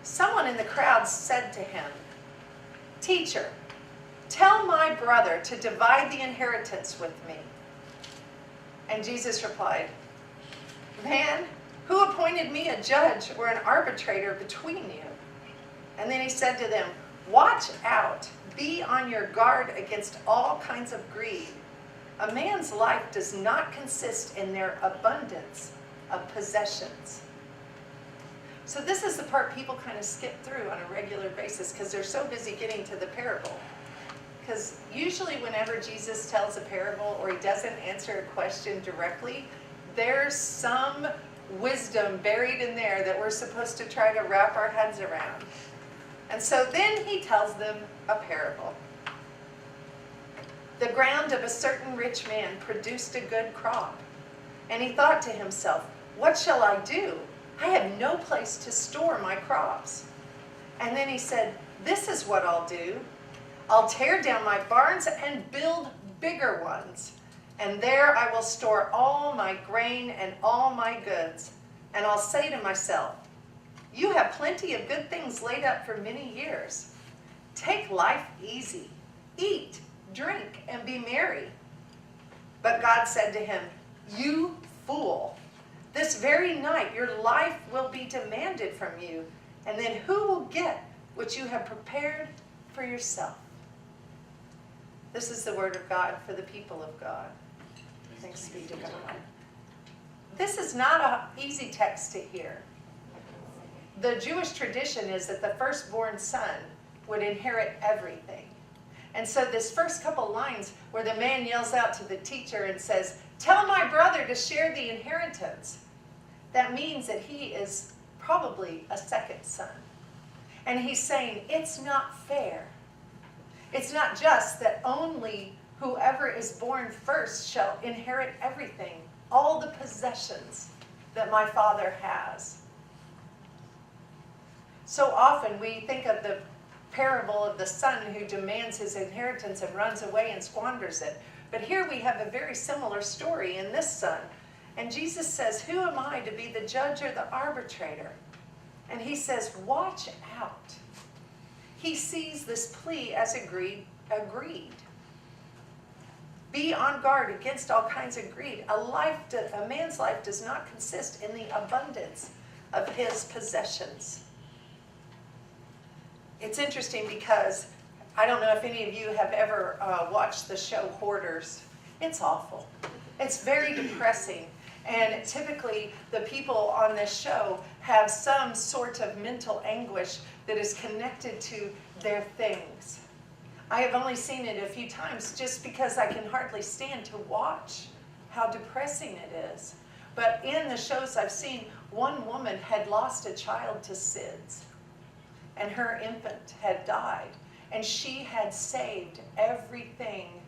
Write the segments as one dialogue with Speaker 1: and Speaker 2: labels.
Speaker 1: Someone in the crowd said to him, "Teacher, tell my brother to divide the inheritance with me." And Jesus replied, "Man, who appointed me a judge or an arbitrator between you?" And then he said to them, "Watch out, be on your guard against all kinds of greed. A man's life does not consist in their abundance of possessions." So this is the part people kind of skip through on a regular basis because they're so busy getting to the parable. Because usually whenever Jesus tells a parable or he doesn't answer a question directly, there's some wisdom buried in there that we're supposed to try to wrap our heads around. And so then he tells them a parable. The ground of a certain rich man produced a good crop. And he thought to himself, "What shall I do? I have no place to store my crops." And then he said, "This is what I'll do. I'll tear down my barns and build bigger ones. And there I will store all my grain and all my goods. And I'll say to myself, you have plenty of good things laid up for many years. Take life easy. Eat, drink, and be merry." But God said to him, "You fool. This very night your life will be demanded from you. And then who will get what you have prepared for yourself?" This is the word of God for the people of God. Thanks be to God. This is not an easy text to hear. The Jewish tradition is that the firstborn son would inherit everything. And so this first couple lines where the man yells out to the teacher and says, "Tell my brother to share the inheritance," that means that he is probably a second son. And he's saying, it's not fair. It's not just that only whoever is born first shall inherit everything, all the possessions that my father has. So often we think of the parable of the son who demands his inheritance and runs away and squanders it. But here we have a very similar story in this son. And Jesus says, "Who am I to be the judge or the arbitrator?" And he says, "Watch out." He sees this plea as agreed. Be on guard against all kinds of greed. A man's life does not consist in the abundance of his possessions. It's interesting because I don't know if any of you have ever watched the show Hoarders. It's awful. It's very depressing. And typically the people on this show have some sort of mental anguish that is connected to their things. I have only seen it a few times just because I can hardly stand to watch how depressing it is. But in the shows I've seen, one woman had lost a child to SIDS, and her infant had died. And she had saved everything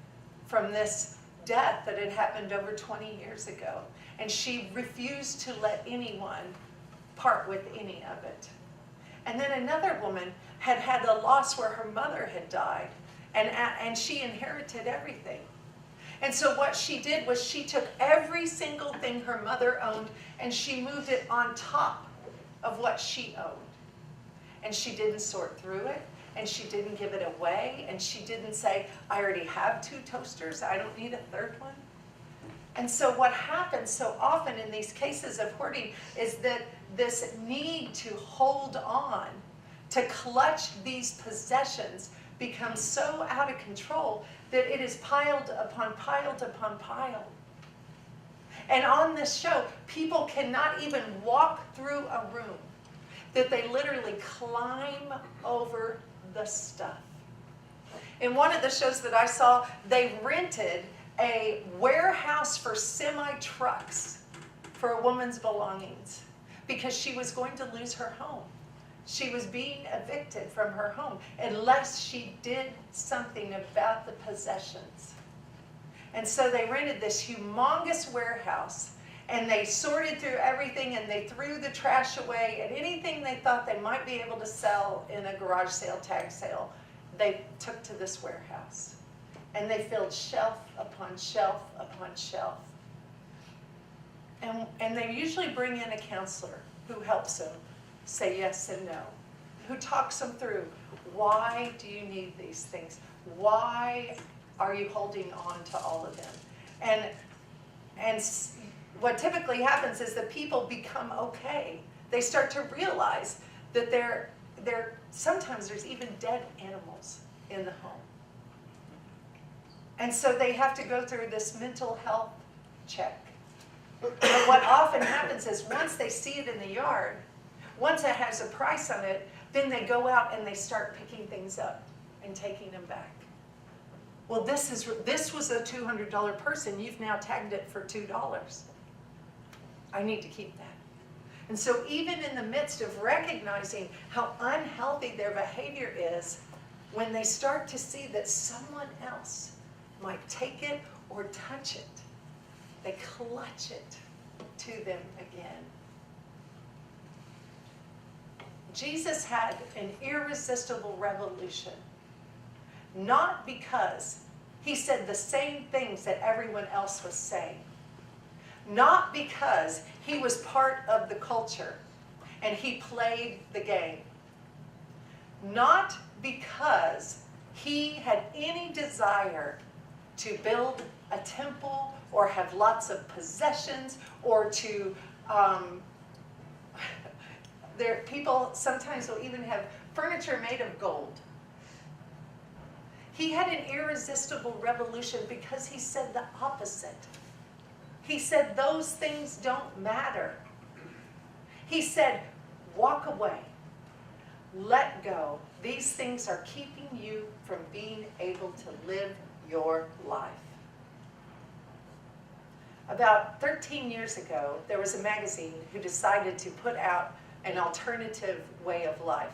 Speaker 1: from this death that had happened over 20 years ago. And she refused to let anyone part with any of it. And then another woman had had a loss where her mother had died, and she inherited everything. And so what she did was she took every single thing her mother owned and she moved it on top of what she owned. And she didn't sort through it, and she didn't give it away, and she didn't say, "I already have 2 toasters, I don't need a 3rd one." And so what happens so often in these cases of hoarding is that this need to hold on, to clutch these possessions, becomes so out of control that it is piled upon piled upon piled. And on this show, people cannot even walk through a room, that they literally climb over the stuff. In one of the shows that I saw, they rented a warehouse for semi-trucks for a woman's belongings because she was going to lose her home. She was being evicted from her home unless she did something about the possessions. And so they rented this humongous warehouse, and they sorted through everything, and they threw the trash away, and anything they thought they might be able to sell in a garage sale, tag sale, they took to this warehouse. And they filled shelf upon shelf upon shelf. And they usually bring in a counselor who helps them say yes and no. who talks them through. Why do you need these things? Why are you holding on to all of them? And what typically happens is that people become okay. They start to realize that sometimes there's even dead animals in the home. And so they have to go through this mental health check. But what often happens is once they see it in the yard, once it has a price on it, then they go out and they start picking things up and taking them back. Well, this was a $200 person. You've now tagged it for $2. I need to keep that. And so even in the midst of recognizing how unhealthy their behavior is, when they start to see that someone else might take it or touch it, they clutch it to them again. Jesus had an irresistible revolution, not because he said the same things that everyone else was saying, not because he was part of the culture and he played the game, not because he had any desire to build a temple or have lots of possessions or to people sometimes will even have furniture made of gold. He had an irresistible revolution because he said the opposite. He said those things don't matter. He said, walk away. Let go. These things are keeping you from being able to live your life. About 13 years ago, there was a magazine who decided to put out an alternative way of life.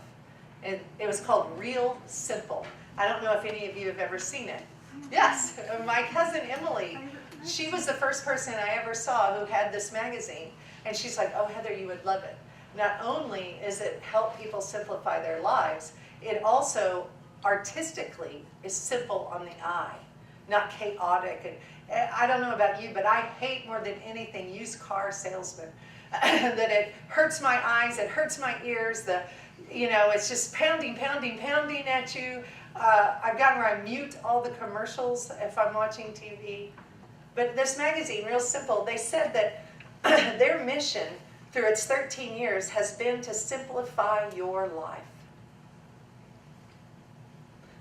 Speaker 1: And it was called Real Simple. I don't know if any of you have ever seen it. Yes, my cousin Emily, she was the first person I ever saw who had this magazine. And she's like, oh, Heather, you would love it. Not only is it help people simplify their lives, it also artistically is simple on the eye, not chaotic. And I don't know about you, but I hate more than anything used car salesmen. That it hurts my eyes, it hurts my ears, it's just pounding at you. I've gotten where I mute all the commercials if I'm watching TV. But this magazine, Real Simple, they said that their mission through its 13 years has been to simplify your life.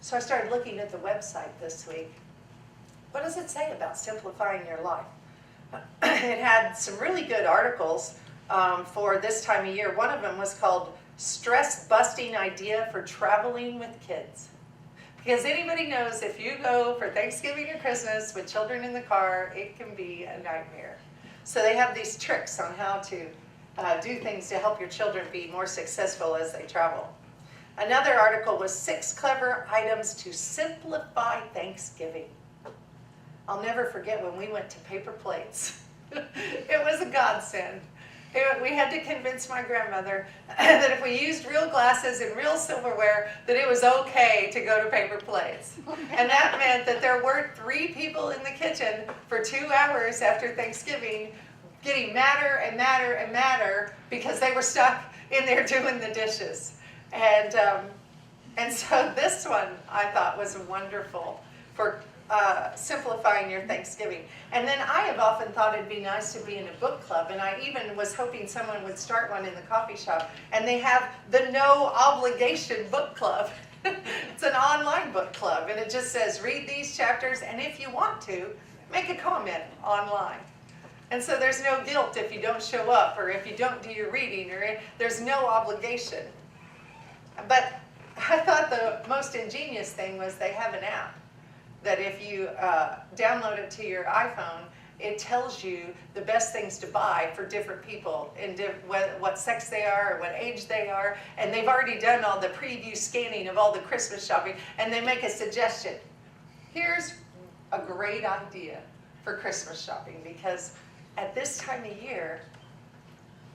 Speaker 1: So I started looking at the website this week. What does it say about simplifying your life? It had some really good articles for this time of year. One of them was called Stress-Busting Idea for Traveling with Kids. Because anybody knows if you go for Thanksgiving or Christmas with children in the car, it can be a nightmare. So they have these tricks on how to do things to help your children be more successful as they travel. Another article was 6 clever items to simplify Thanksgiving. I'll never forget when we went to paper plates. It was a godsend. We had to convince my grandmother that if we used real glasses and real silverware, that it was okay to go to paper plates. And that meant that there weren't 3 people in the kitchen for 2 hours after Thanksgiving getting madder and madder and madder because they were stuck in there doing the dishes. And so this one I thought was wonderful for simplifying your Thanksgiving. And then I have often thought it'd be nice to be in a book club, and I even was hoping someone would start one in the coffee shop, and they have the no obligation book club. It's an online book club, and it just says read these chapters, and if you want to, make a comment online. And so there's no guilt if you don't show up, or if you don't do your reading, or there's no obligation. But I thought the most ingenious thing was they have an app that if you download it to your iPhone, it tells you the best things to buy for different people and what sex they are or what age they are. And they've already done all the preview scanning of all the Christmas shopping, and they make a suggestion. Here's a great idea for Christmas shopping, because at this time of year,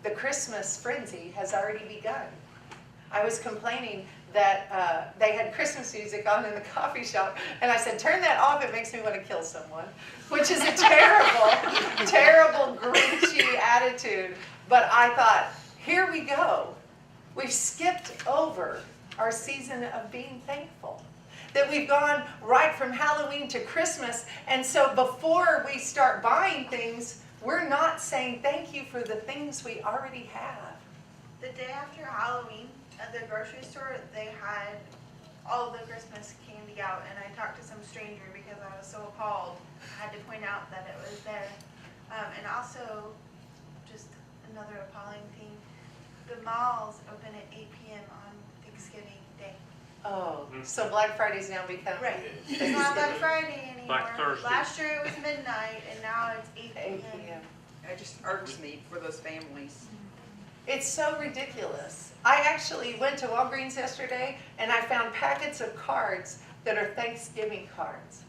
Speaker 1: the Christmas frenzy has already begun. I was complaining that they had Christmas music on in the coffee shop, and I said, turn that off, it makes me want to kill someone, which is a terrible, terrible, grinchy attitude. But I thought, here we go. We've skipped over our season of being thankful. That we've gone right from Halloween to Christmas, and so before we start buying things, we're not saying thank you for the things we already have.
Speaker 2: The day after Halloween at the grocery store, they had all the Christmas candy out, and I talked to some stranger because I was so appalled. I had to point out that it was there. And also, just another appalling thing, the malls open at 8 p.m. on Thanksgiving Day.
Speaker 1: Oh, so Black Friday's now become
Speaker 2: Right. It's not Black Friday anymore.
Speaker 3: Black Thursday.
Speaker 2: Last year it was midnight, and now it's 8
Speaker 1: 8
Speaker 2: p.m.
Speaker 1: p.m.
Speaker 4: It just irks me for those families.
Speaker 1: It's so ridiculous. I actually went to Walgreens yesterday and I found packets of cards that are Thanksgiving cards.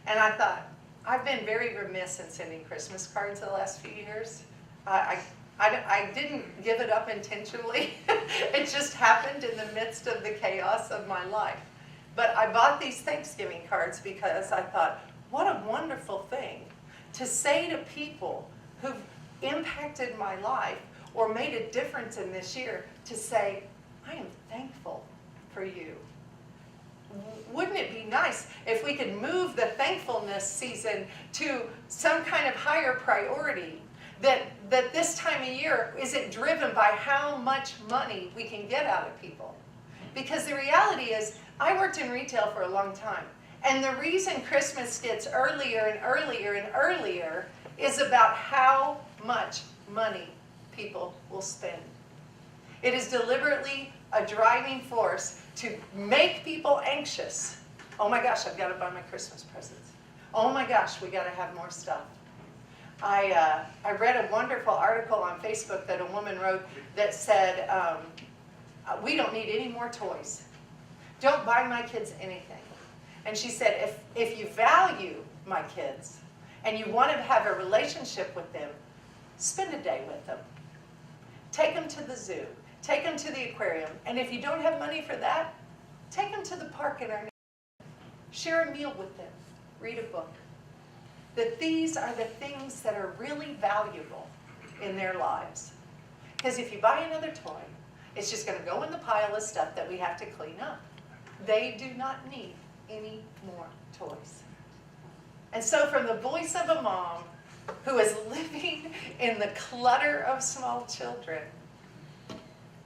Speaker 1: And I thought, I've been very remiss in sending Christmas cards the last few years. I didn't give it up intentionally. It just happened in the midst of the chaos of my life. But I bought these Thanksgiving cards because I thought, what a wonderful thing to say to people who've impacted my life or made a difference in this year, to say, I am thankful for you. Wouldn't it be nice if we could move the thankfulness season to some kind of higher priority? That this time of year isn't driven by how much money we can get out of people. Because the reality is, I worked in retail for a long time. And the reason Christmas gets earlier and earlier and earlier is about how much money people will spend. It is deliberately a driving force to make people anxious. Oh my gosh, I've got to buy my Christmas presents. Oh my gosh, we got to have more stuff. I read a wonderful article on Facebook that a woman wrote that said, we don't need any more toys. Don't buy my kids anything. And she said, if you value my kids and you want to have a relationship with them, spend a day with them. Take them to the zoo. Take them to the aquarium. And if you don't have money for that, take them to the park in our neighborhood. Share a meal with them. Read a book. That these are the things that are really valuable in their lives. Because if you buy another toy, it's just going to go in the pile of stuff that we have to clean up. They do not need any more toys. And so from the voice of a mom who is living in the clutter of small children,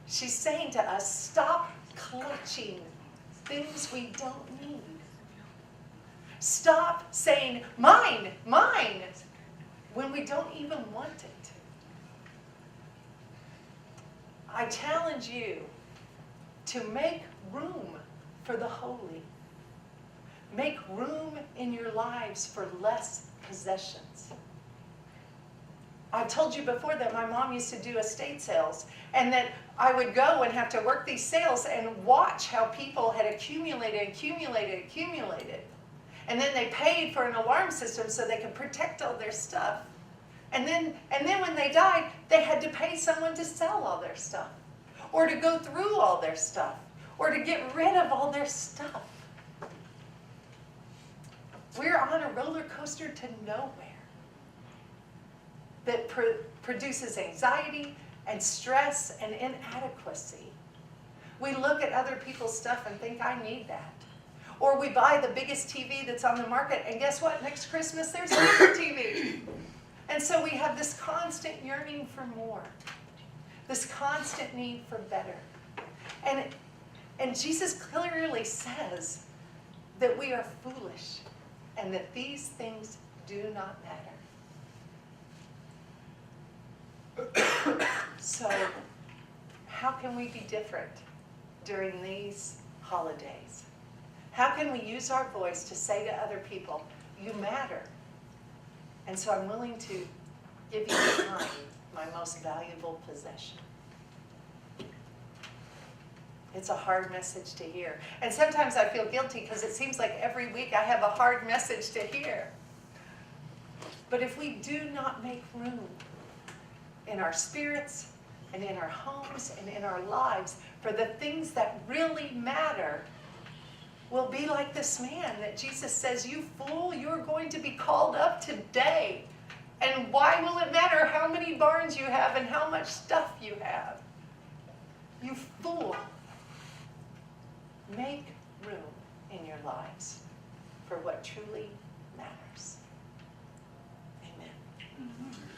Speaker 1: she's saying to us, stop clutching things we don't need. Stop saying, mine, mine, when we don't even want it. I challenge you to make room for the holy. Make room in your lives for less possessions. I've told you before that my mom used to do estate sales, and that I would go and have to work these sales and watch how people had accumulated. And then they paid for an alarm system so they could protect all their stuff. And then when they died, they had to pay someone to sell all their stuff, or to go through all their stuff, or to get rid of all their stuff. We're on a roller coaster to nowhere that produces anxiety and stress and inadequacy. We look at other people's stuff and think, I need that. Or we buy the biggest TV that's on the market, and guess what? Next Christmas, there's a bigger TV. And so we have this constant yearning for more, this constant need for better. And Jesus clearly says that we are foolish and that these things do not matter. So how can we be different during these holidays? How can we use our voice to say to other people, you matter? And so I'm willing to give you time, my most valuable possession. It's a hard message to hear. And sometimes I feel guilty because it seems like every week I have a hard message to hear. But if we do not make room in our spirits and in our homes and in our lives for the things that really matter, we'll be like this man that Jesus says, you fool, you're going to be called up today. And why will it matter how many barns you have and how much stuff you have? You fool. Make room in your lives for what truly matters. Amen.
Speaker 3: Mhm.